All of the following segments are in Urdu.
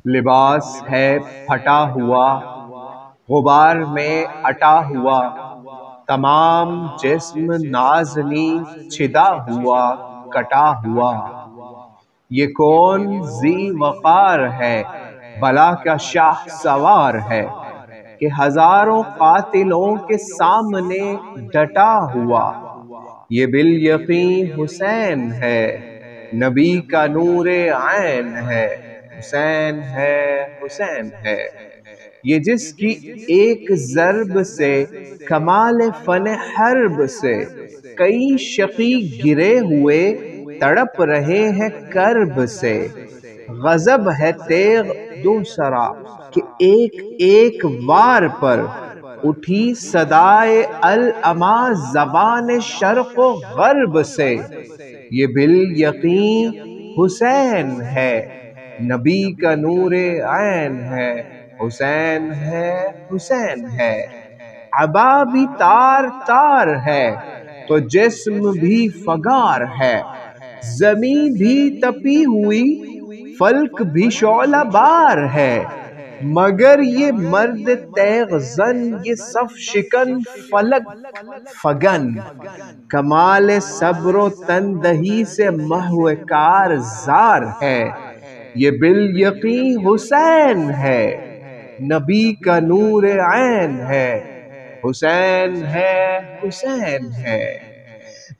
لباس ہے پھٹا ہوا، غبار میں اٹا ہوا، تمام جسم نازنی چھدا ہوا کٹا ہوا۔ یہ کون ذی وقار ہے، بلا کا شاہ سوار ہے، کہ ہزاروں قاتلوں کے سامنے ڈٹا ہوا۔ یہ بالیقین حسین ہے، نبی کا نور عین ہے، حسین ہے، حسین ہے۔ یہ جس کی ایک ضرب سے، کمال فن حرب سے، کئی شقی گرے ہوئے تڑپ رہے ہیں کرب سے۔ غضب ہے تیغ دوسرا کہ ایک ایک وار پر اٹھی صدائے العما زبان شرق و غرب سے۔ یہ بالیقین حسین ہے، نبی کا نور عین ہے، حسین ہے، حسین ہے۔ عبا بھی تار تار ہے تو جسم بھی فگار ہے، زمیں بھی تپی ہوئی فلک بھی شعلہ بار ہے، مگر یہ مرد تیغ زن، یہ صف شکن فلک فگن، کمال صبر و تندہی سے محو کارزار ہے۔ یہ بالیقین حسین ہے، نبی کا نور عین ہے، حسین ہے، حسین ہے۔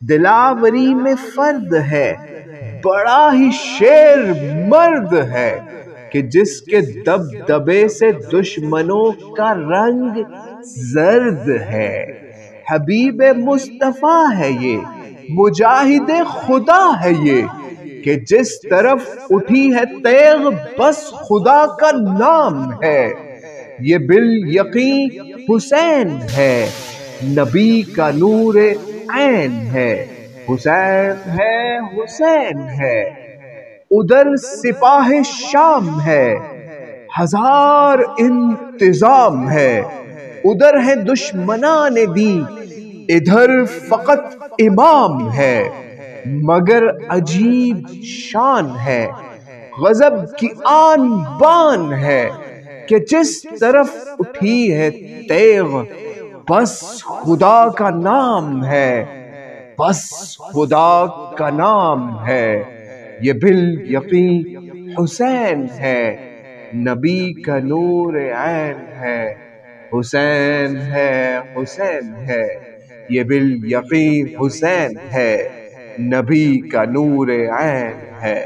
دلاوری میں فرد ہے، بڑا ہی شیر مرد ہے، کہ جس کے دبدبے سے دشمنوں کا رنگ زرد ہے۔ حبیب مصطفیٰ ہے یہ، مجاہد خدا ہے یہ، کہ جس طرف اٹھی ہے تیغ بس خدا کا نام ہے۔ یہ بالیقین حسین ہے، نبی کا نور عین ہے، حسین ہے، حسین ہے۔ ادھر سپاہ شام ہے، ہزار انتظام ہے، ادھر ہے دشمنان دین، ادھر فقط امام ہے، مگر عجیب شان ہے، غضب کی آن بان ہے، کہ جس طرف اٹھی ہے تیغ بس خدا کا نام ہے، بس خدا کا نام ہے۔ یہ بالیقین حسین ہے، نبی کا نور عین ہے، حسین ہے، حسین ہے۔ یہ بالیقین حسین ہے، نبی کا نور عین ہے۔